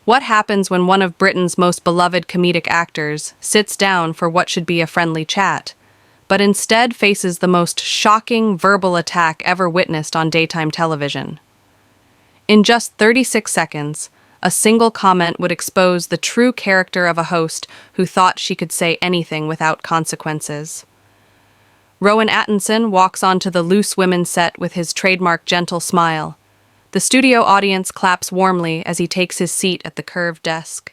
What happens when one of Britain's most beloved comedic actors sits down for what should be a friendly chat, but instead faces the most shocking verbal attack ever witnessed on daytime television? In just 36 seconds, a single comment would expose the true character of a host who thought she could say anything without consequences. Rowan Atkinson walks onto the Loose Women set with his trademark gentle smile. The studio audience claps warmly as he takes his seat at the curved desk.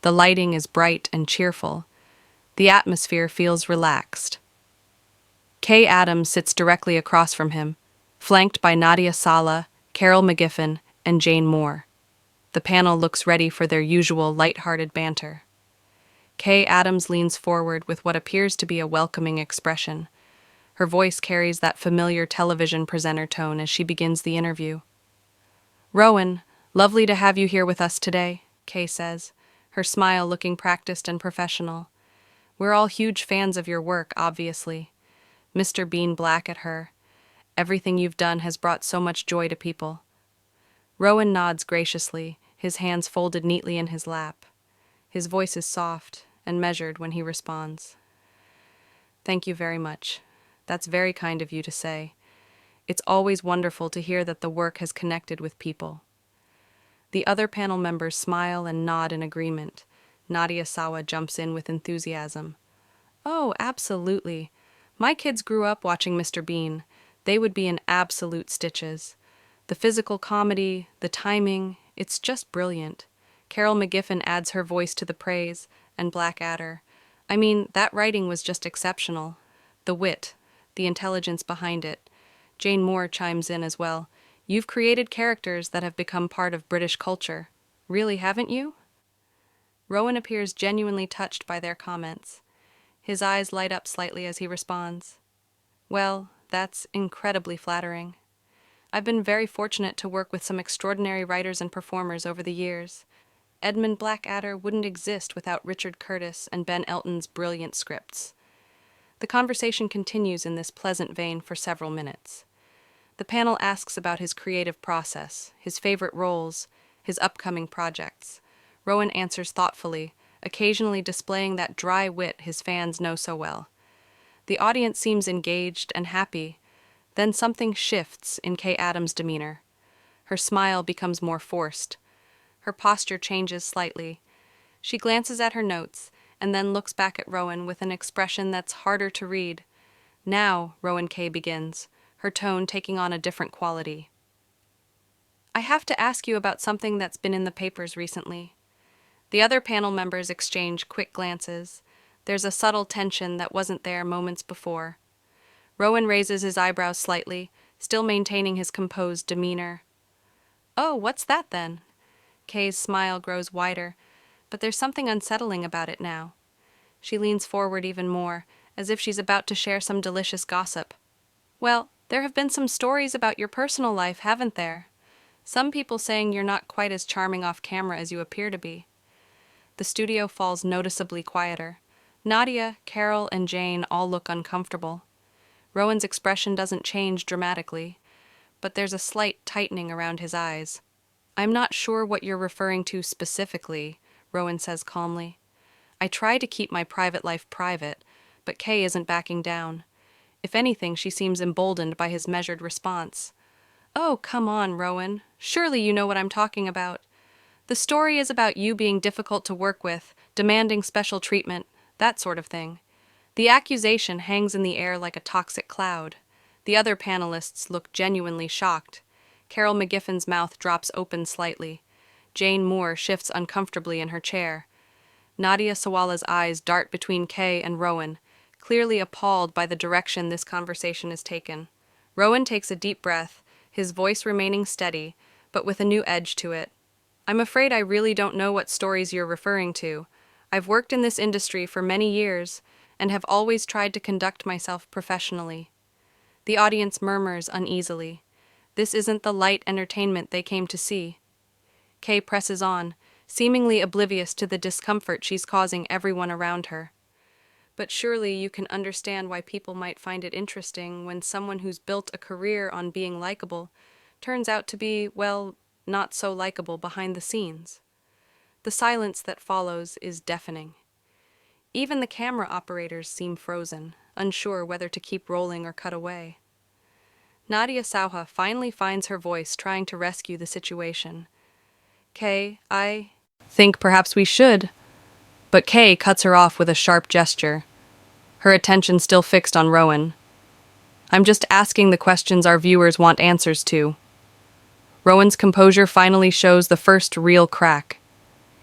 The lighting is bright and cheerful. The atmosphere feels relaxed. Kaye Adams sits directly across from him, flanked by Nadia Sala, Carol McGiffin, and Jane Moore. The panel looks ready for their usual light-hearted banter. Kaye Adams leans forward with what appears to be a welcoming expression. Her voice carries that familiar television presenter tone as she begins the interview. "Rowan, lovely to have you here with us today," Kaye says, her smile looking practiced and professional. "We're all huge fans of your work, obviously." Mr. Bean black at her. "Everything you've done has brought so much joy to people." Rowan nods graciously, his hands folded neatly in his lap. His voice is soft and measured when he responds. "Thank you very much. That's very kind of you to say. It's always wonderful to hear that the work has connected with people." The other panel members smile and nod in agreement. Nadia Sawa jumps in with enthusiasm. "Oh, absolutely. My kids grew up watching Mr. Bean. They would be in absolute stitches. The physical comedy, the timing, it's just brilliant." Carol McGiffin adds her voice to the praise, and Blackadder. "I mean, that writing was just exceptional. The wit, the intelligence behind it." Jane Moore chimes in as well. "You've created characters that have become part of British culture. Really, haven't you?" Rowan appears genuinely touched by their comments. His eyes light up slightly as he responds. "Well, that's incredibly flattering. I've been very fortunate to work with some extraordinary writers and performers over the years. Edmund Blackadder wouldn't exist without Richard Curtis and Ben Elton's brilliant scripts." The conversation continues in this pleasant vein for several minutes. The panel asks about his creative process, his favorite roles, his upcoming projects. Rowan answers thoughtfully, occasionally displaying that dry wit his fans know so well. The audience seems engaged and happy. Then something shifts in Kaye Adams' demeanor. Her smile becomes more forced. Her posture changes slightly. She glances at her notes and then looks back at Rowan with an expression that's harder to read. "Now," Rowan Kaye begins, her tone taking on a different quality. "I have to ask you about something that's been in the papers recently." The other panel members exchange quick glances. There's a subtle tension that wasn't there moments before. Rowan raises his eyebrows slightly, still maintaining his composed demeanor. "Oh, what's that then?" Kaye's smile grows wider, but there's something unsettling about it now. She leans forward even more, as if she's about to share some delicious gossip. "Well, there have been some stories about your personal life, haven't there? Some people saying you're not quite as charming off camera as you appear to be." The studio falls noticeably quieter. Nadia, Carol, and Jane all look uncomfortable. Rowan's expression doesn't change dramatically, but there's a slight tightening around his eyes. "I'm not sure what you're referring to specifically," Rowan says calmly. "I try to keep my private life private, but Kaye isn't backing down. If anything, she seems emboldened by his measured response." "Oh, come on, Rowan. Surely you know what I'm talking about. The story is about you being difficult to work with, demanding special treatment, that sort of thing." The accusation hangs in the air like a toxic cloud. The other panelists look genuinely shocked. Carol McGiffin's mouth drops open slightly. Jane Moore shifts uncomfortably in her chair. Nadia Sawala's eyes dart between Kaye and Rowan, clearly appalled by the direction this conversation is taken. Rowan takes a deep breath, his voice remaining steady, but with a new edge to it. "I'm afraid I really don't know what stories you're referring to. I've worked in this industry for many years, and have always tried to conduct myself professionally." The audience murmurs uneasily. This isn't the light entertainment they came to see. Kaye presses on, seemingly oblivious to the discomfort she's causing everyone around her. "But surely you can understand why people might find it interesting when someone who's built a career on being likable turns out to be, well, not so likable behind the scenes." The silence that follows is deafening. Even the camera operators seem frozen, unsure whether to keep rolling or cut away. Nadia Sauha finally finds her voice, trying to rescue the situation. Kaye, I think perhaps we should. But Kaye cuts her off with a sharp gesture, her attention still fixed on Rowan. I'm just asking the questions our viewers want answers to. Rowan's composure finally shows the first real crack.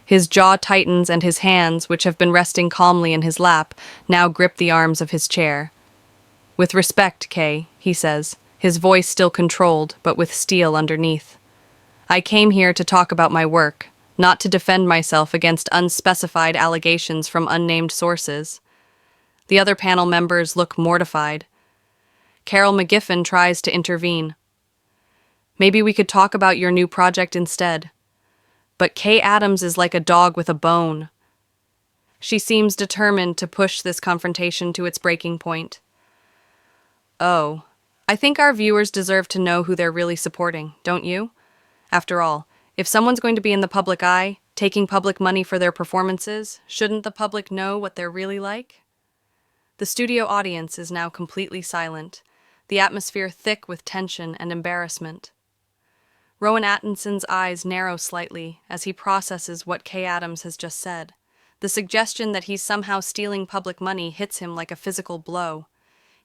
His jaw tightens and his hands, which have been resting calmly in his lap, now grip the arms of his chair. With respect, Kaye, he says, his voice still controlled, but with steel underneath. I came here to talk about my work, not to defend myself against unspecified allegations from unnamed sources. The other panel members look mortified. Carol McGiffin tries to intervene. Maybe we could talk about your new project instead. But Kaye Adams is like a dog with a bone. She seems determined to push this confrontation to its breaking point. Oh, I think our viewers deserve to know who they're really supporting, don't you? After all, if someone's going to be in the public eye, taking public money for their performances, shouldn't the public know what they're really like? The studio audience is now completely silent, the atmosphere thick with tension and embarrassment. Rowan Atkinson's eyes narrow slightly as he processes what Kaye Adams has just said. The suggestion that he's somehow stealing public money hits him like a physical blow.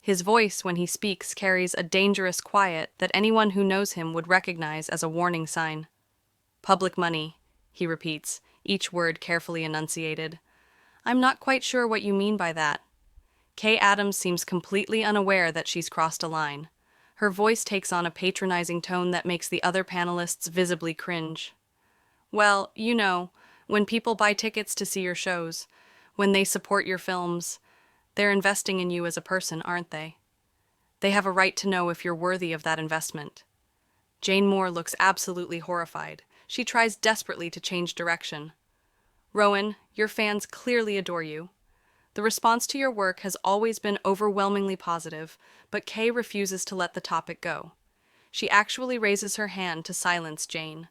His voice, when he speaks, carries a dangerous quiet that anyone who knows him would recognize as a warning sign. Public money, he repeats, each word carefully enunciated. I'm not quite sure what you mean by that. Kaye Adams seems completely unaware that she's crossed a line. Her voice takes on a patronizing tone that makes the other panelists visibly cringe. Well, you know, when people buy tickets to see your shows, when they support your films, they're investing in you as a person, aren't they? They have a right to know if you're worthy of that investment. Jane Moore looks absolutely horrified. She tries desperately to change direction. Rowan, your fans clearly adore you. The response to your work has always been overwhelmingly positive, but Kaye refuses to let the topic go. She actually raises her hand to silence Jane,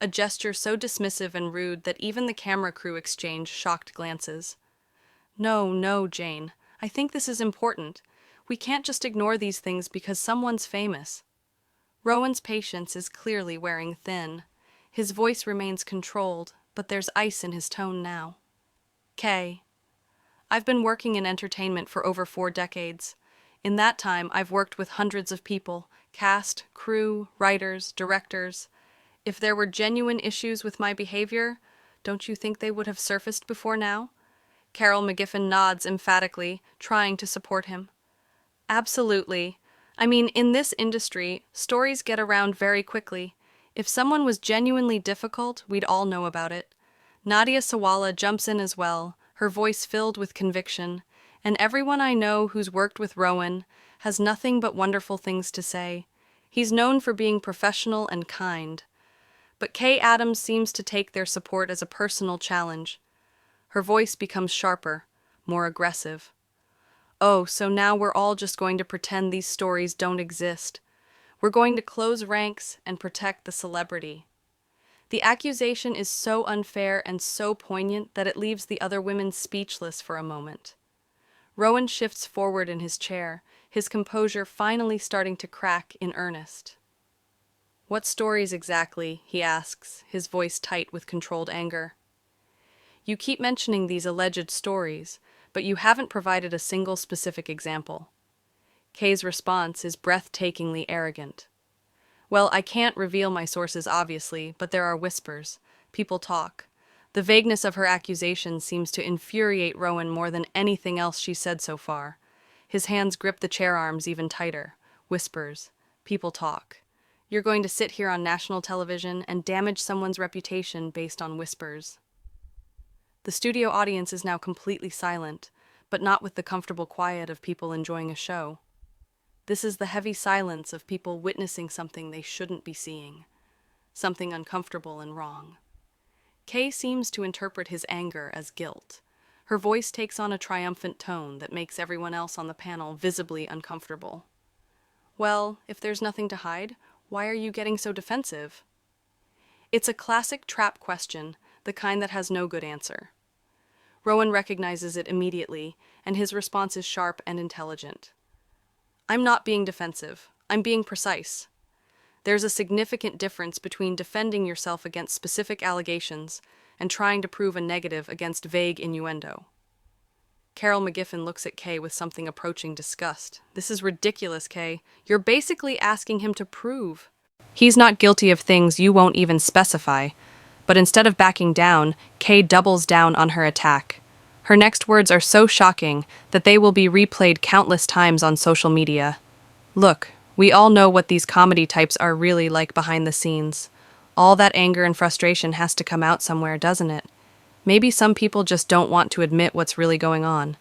a gesture so dismissive and rude that even the camera crew exchange shocked glances. No, Jane. I think this is important. We can't just ignore these things because someone's famous. Rowan's patience is clearly wearing thin. His voice remains controlled, but there's ice in his tone now. Kaye, I've been working in entertainment for over 4 decades. In that time, I've worked with hundreds of people, cast, crew, writers, directors. If there were genuine issues with my behavior, don't you think they would have surfaced before now? Carol McGiffin nods emphatically, trying to support him. Absolutely. I mean, in this industry, stories get around very quickly. If someone was genuinely difficult, we'd all know about it. Nadia Sawala jumps in as well, her voice filled with conviction, and everyone I know who's worked with Rowan has nothing but wonderful things to say. He's known for being professional and kind. But Kaye Adams seems to take their support as a personal challenge. Her voice becomes sharper, more aggressive. Oh, so now we're all just going to pretend these stories don't exist. We're going to close ranks and protect the celebrity. The accusation is so unfair and so poignant that it leaves the other women speechless for a moment. Rowan shifts forward in his chair, his composure finally starting to crack in earnest. What stories exactly? He asks, his voice tight with controlled anger. You keep mentioning these alleged stories, but you haven't provided a single specific example. Kaye's response is breathtakingly arrogant. Well, I can't reveal my sources, obviously, but there are whispers. People talk. The vagueness of her accusation seems to infuriate Rowan more than anything else she's said so far. His hands grip the chair arms even tighter. Whispers. People talk. You're going to sit here on national television and damage someone's reputation based on whispers. The studio audience is now completely silent, but not with the comfortable quiet of people enjoying a show. This is the heavy silence of people witnessing something they shouldn't be seeing, something uncomfortable and wrong. Kaye seems to interpret his anger as guilt. Her voice takes on a triumphant tone that makes everyone else on the panel visibly uncomfortable. Well, if there's nothing to hide, why are you getting so defensive? It's a classic trap question, the kind that has no good answer. Rowan recognizes it immediately, and his response is sharp and intelligent. I'm not being defensive. I'm being precise. There's a significant difference between defending yourself against specific allegations and trying to prove a negative against vague innuendo. Carol McGiffin looks at Kaye with something approaching disgust. This is ridiculous, Kaye. You're basically asking him to prove. He's not guilty of things you won't even specify. But instead of backing down, Kaye doubles down on her attack. Her next words are so shocking that they will be replayed countless times on social media. Look, we all know what these comedy types are really like behind the scenes. All that anger and frustration has to come out somewhere, doesn't it? Maybe some people just don't want to admit what's really going on.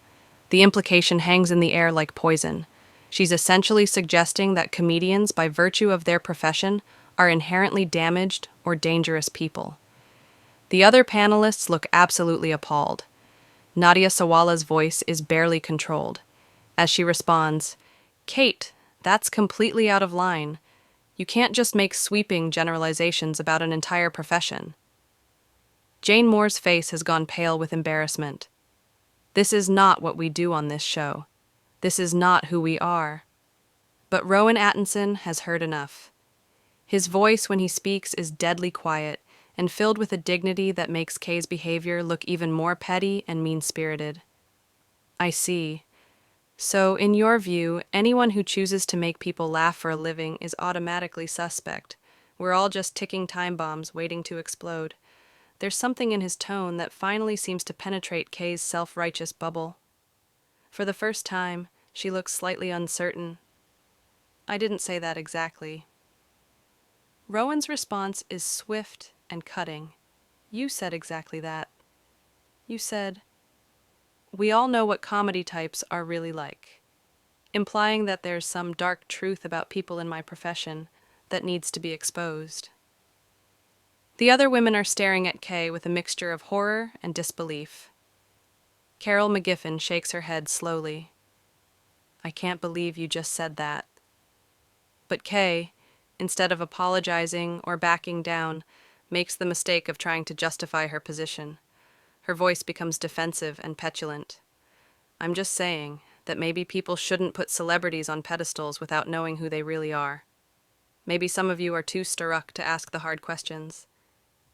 The implication hangs in the air like poison. She's essentially suggesting that comedians, by virtue of their profession, are inherently damaged or dangerous people. The other panelists look absolutely appalled. Nadia Sawala's voice is barely controlled. As she responds, "Kate, that's completely out of line. You can't just make sweeping generalizations about an entire profession." Jane Moore's face has gone pale with embarrassment. This is not what we do on this show. This is not who we are. But Rowan Atkinson has heard enough. His voice when he speaks is deadly quiet and filled with a dignity that makes Kaye's behavior look even more petty and mean-spirited. I see. So, in your view, anyone who chooses to make people laugh for a living is automatically suspect. We're all just ticking time bombs waiting to explode. There's something in his tone that finally seems to penetrate Kaye's self-righteous bubble. For the first time, she looks slightly uncertain. I didn't say that exactly. Rowan's response is swift and cutting. You said exactly that. You said, "We all know what comedy types are really like," implying that there's some dark truth about people in my profession that needs to be exposed. The other women are staring at Kaye with a mixture of horror and disbelief. Carol McGiffin shakes her head slowly. I can't believe you just said that. But Kaye, instead of apologizing or backing down, makes the mistake of trying to justify her position. Her voice becomes defensive and petulant. I'm just saying that maybe people shouldn't put celebrities on pedestals without knowing who they really are. Maybe some of you are too stir-up to ask the hard questions.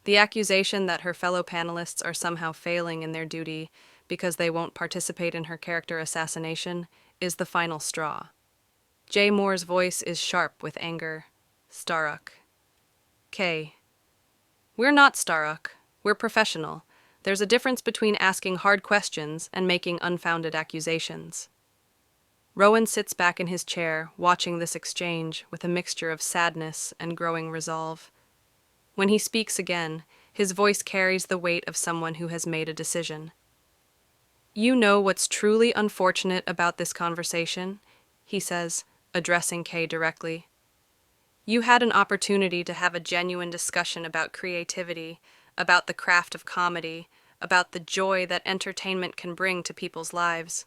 The accusation that her fellow panelists are somehow failing in their duty because they won't participate in her character assassination is the final straw. Jay Moore's voice is sharp with anger. Starruck. Kaye. We're not Starruck. We're professional. There's a difference between asking hard questions and making unfounded accusations. Rowan sits back in his chair, watching this exchange with a mixture of sadness and growing resolve. When he speaks again, his voice carries the weight of someone who has made a decision. You know what's truly unfortunate about this conversation, he says, addressing Kaye directly. You had an opportunity to have a genuine discussion about creativity, about the craft of comedy, about the joy that entertainment can bring to people's lives.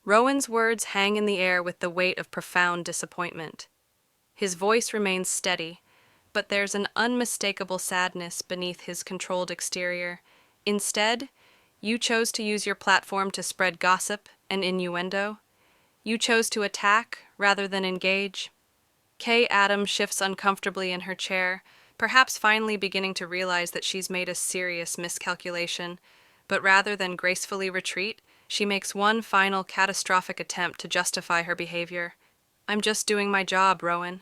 Rowan's words hang in the air with the weight of profound disappointment. His voice remains steady, but there's an unmistakable sadness beneath his controlled exterior. Instead, you chose to use your platform to spread gossip and innuendo. You chose to attack rather than engage. Kaye Adams shifts uncomfortably in her chair, perhaps finally beginning to realize that she's made a serious miscalculation, but rather than gracefully retreat, she makes one final catastrophic attempt to justify her behavior. I'm just doing my job, Rowan.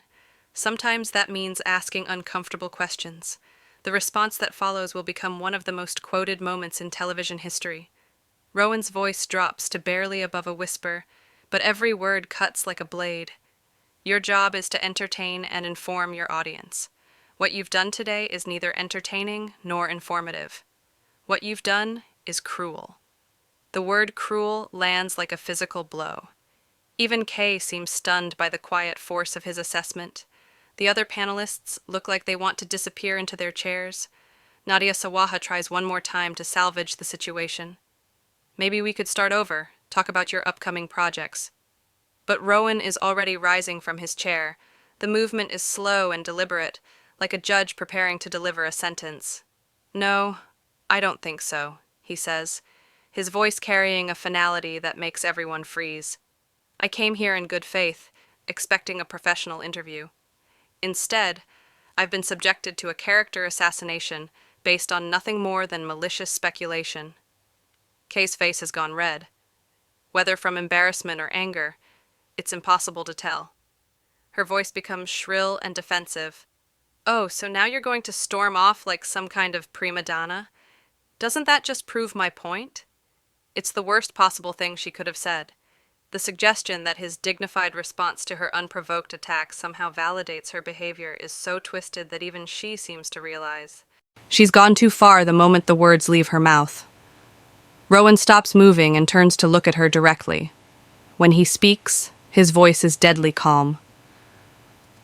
Sometimes that means asking uncomfortable questions. The response that follows will become one of the most quoted moments in television history. Rowan's voice drops to barely above a whisper, but every word cuts like a blade. Your job is to entertain and inform your audience. What you've done today is neither entertaining nor informative. What you've done is cruel. The word cruel lands like a physical blow. Even Kaye seems stunned by the quiet force of his assessment. The other panelists look like they want to disappear into their chairs. Nadia Sawaha tries one more time to salvage the situation. Maybe we could start over, talk about your upcoming projects. But Rowan is already rising from his chair. The movement is slow and deliberate, like a judge preparing to deliver a sentence. No, I don't think so, he says, his voice carrying a finality that makes everyone freeze. I came here in good faith, expecting a professional interview. Instead, I've been subjected to a character assassination based on nothing more than malicious speculation. Kaye's face has gone red. Whether from embarrassment or anger, it's impossible to tell. Her voice becomes shrill and defensive. Oh, so now you're going to storm off like some kind of prima donna? Doesn't that just prove my point? It's the worst possible thing she could have said. The suggestion that his dignified response to her unprovoked attack somehow validates her behavior is so twisted that even she seems to realize. She's gone too far the moment the words leave her mouth. Rowan stops moving and turns to look at her directly. When he speaks, his voice is deadly calm.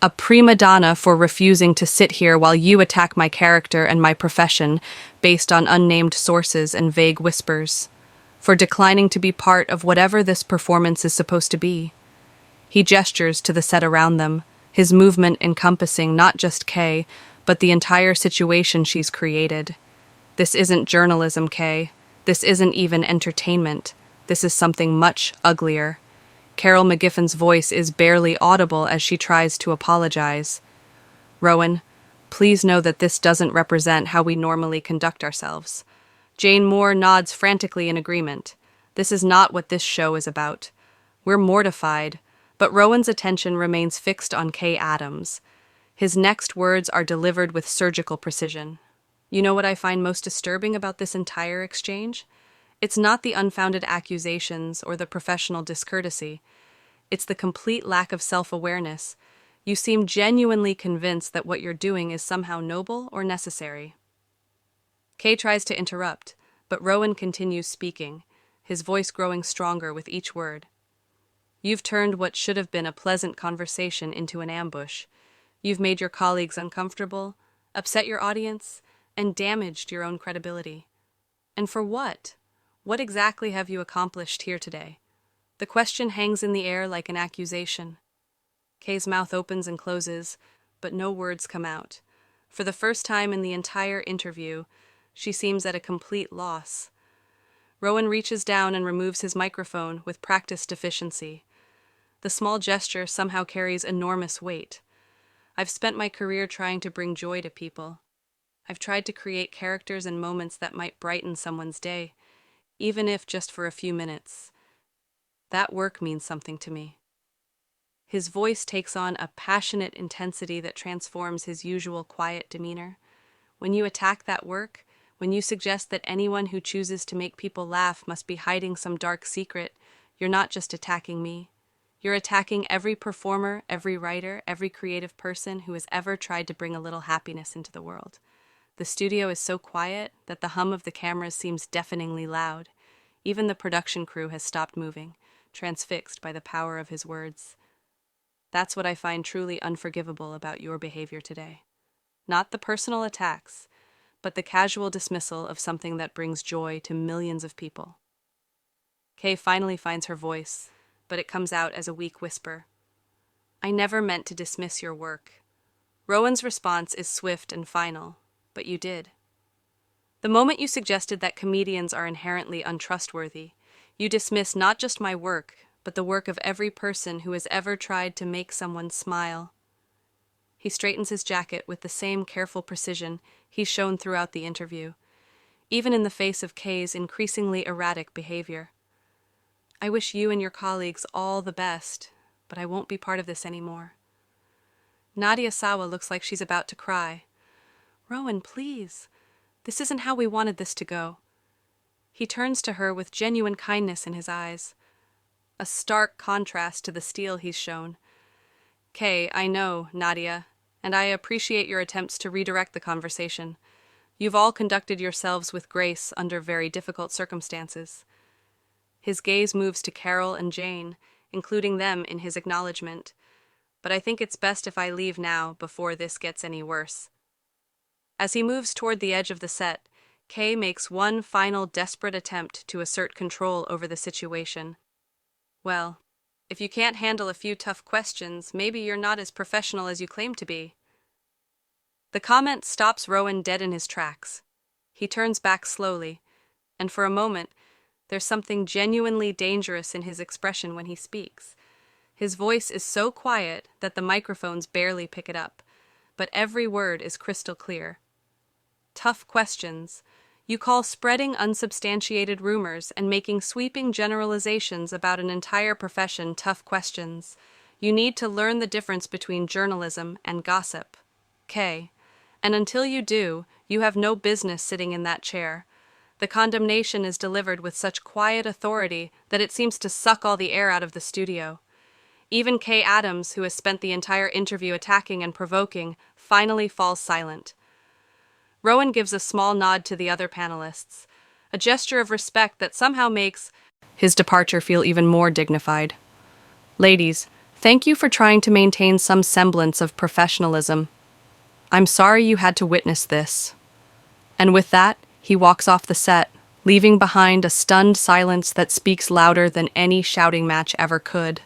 A prima donna for refusing to sit here while you attack my character and my profession based on unnamed sources and vague whispers. For declining to be part of whatever this performance is supposed to be. He gestures to the set around them, his movement encompassing not just Kaye, but the entire situation she's created. This isn't journalism, Kaye. This isn't even entertainment. This is something much uglier. Carol McGiffen's voice is barely audible as she tries to apologize. Rowan, please know that this doesn't represent how we normally conduct ourselves. Jane Moore nods frantically in agreement. This is not what this show is about. We're mortified, but Rowan's attention remains fixed on Kaye Adams. His next words are delivered with surgical precision. You know what I find most disturbing about this entire exchange? It's not the unfounded accusations or the professional discourtesy. It's the complete lack of self-awareness. You seem genuinely convinced that what you're doing is somehow noble or necessary. Kaye tries to interrupt, but Rowan continues speaking, his voice growing stronger with each word. You've turned what should have been a pleasant conversation into an ambush. You've made your colleagues uncomfortable, upset your audience, and damaged your own credibility. And for what? What exactly have you accomplished here today? The question hangs in the air like an accusation. Kaye's mouth opens and closes, but no words come out. For the first time in the entire interview, she seems at a complete loss. Rowan reaches down and removes his microphone with practiced efficiency. The small gesture somehow carries enormous weight. I've spent my career trying to bring joy to people. I've tried to create characters and moments that might brighten someone's day, even if just for a few minutes. That work means something to me. His voice takes on a passionate intensity that transforms his usual quiet demeanor. When you attack that work, when you suggest that anyone who chooses to make people laugh must be hiding some dark secret, you're not just attacking me. You're attacking every performer, every writer, every creative person who has ever tried to bring a little happiness into the world. The studio is so quiet that the hum of the cameras seems deafeningly loud. Even the production crew has stopped moving, transfixed by the power of his words. That's what I find truly unforgivable about your behavior today. Not the personal attacks, but the casual dismissal of something that brings joy to millions of people. Kaye finally finds her voice, but it comes out as a weak whisper. I never meant to dismiss your work. Rowan's response is swift and final, but you did. The moment you suggested that comedians are inherently untrustworthy, you dismiss not just my work, but the work of every person who has ever tried to make someone smile. He straightens his jacket with the same careful precision he's shown throughout the interview, even in the face of Kaye's increasingly erratic behavior. I wish you and your colleagues all the best, but I won't be part of this anymore. Nadia Sawa looks like she's about to cry. Rowan, please. This isn't how we wanted this to go. He turns to her with genuine kindness in his eyes, a stark contrast to the steel he's shown. Kaye, I know, Nadia, and I appreciate your attempts to redirect the conversation. You've all conducted yourselves with grace under very difficult circumstances. His gaze moves to Carol and Jane, including them in his acknowledgement. But I think it's best if I leave now before this gets any worse. As he moves toward the edge of the set, Kaye makes one final desperate attempt to assert control over the situation. Well, if you can't handle a few tough questions, maybe you're not as professional as you claim to be. The comment stops Rowan dead in his tracks. He turns back slowly, and for a moment, there's something genuinely dangerous in his expression when he speaks. His voice is so quiet that the microphones barely pick it up, but every word is crystal clear. Tough questions. You call spreading unsubstantiated rumors and making sweeping generalizations about an entire profession tough questions. You need to learn the difference between journalism and gossip. Kaye. And until you do, you have no business sitting in that chair. The condemnation is delivered with such quiet authority that it seems to suck all the air out of the studio. Even Kaye Adams, who has spent the entire interview attacking and provoking, finally falls silent. Rowan gives a small nod to the other panelists, a gesture of respect that somehow makes his departure feel even more dignified. Ladies, thank you for trying to maintain some semblance of professionalism. I'm sorry you had to witness this. And with that, he walks off the set, leaving behind a stunned silence that speaks louder than any shouting match ever could.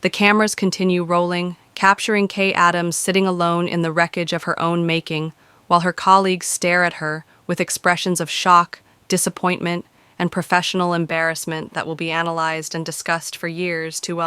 The cameras continue rolling, capturing Kaye Adams sitting alone in the wreckage of her own making, while her colleagues stare at her with expressions of shock, disappointment, and professional embarrassment that will be analyzed and discussed for years to